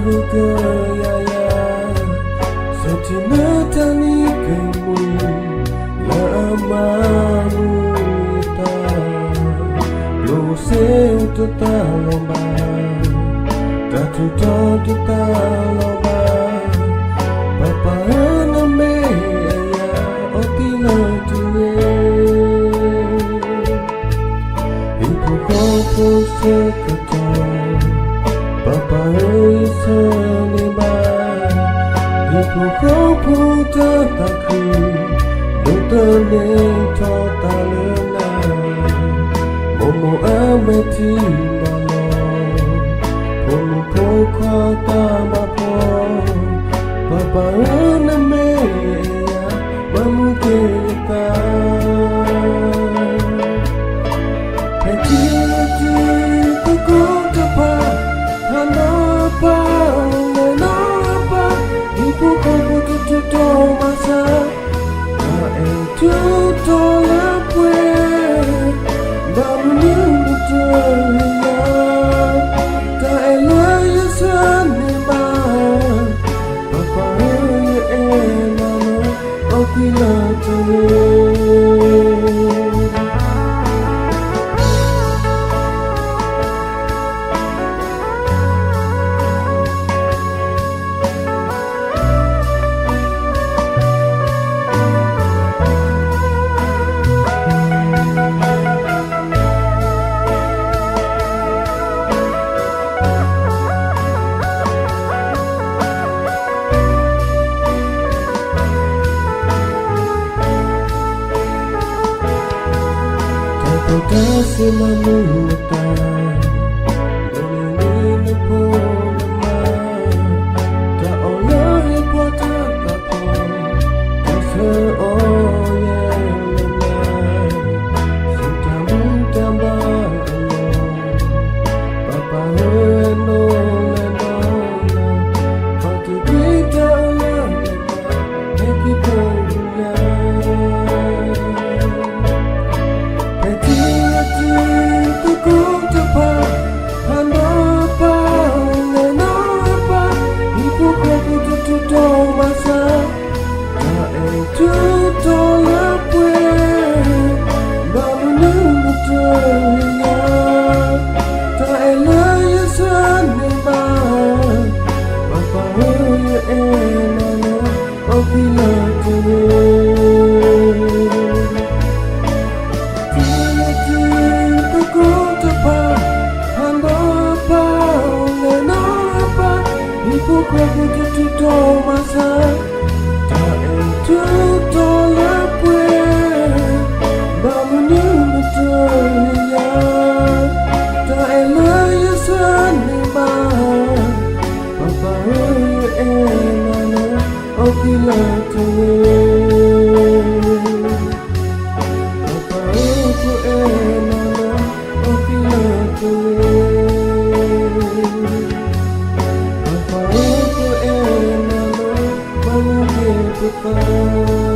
Marugaya Satinatani kamu Lamamu ita Lo seu tutalomba Tatu tatu talomba Papa aname ya okila tuye Ipu kopo sekato Papa isaneba Ipu kopo tataku Nutane totalena Momo ameti malo Momo pokwa tamapo Papa aname ya mamuketa Hati tukutapa Hanapa Lenapa Ibu kopo tututo masa Tuto lapwe Bamu mutulia Ta elaya sanema Papa enano Okila tuwe Kasi manutan Nuningin po naman Taolahi kwa tatapo Kasi oyen naman Sintamong tambaan Papahoen no lenona Pagkikita ulan Nakipulan Tukutapa Hanapa Lenapa Ibu kopo tututo masa Ta tuto lapwe Bamu mutulia Ta elaya saneba Papa hoye enano Okila tuwe Ibu kopo tututo masa Ta tuto lapwe Bamu mutulia Ta elaya saneba Papa hoye enano Okila tuwe Papa hoye enano Okila tuwe Goodbye.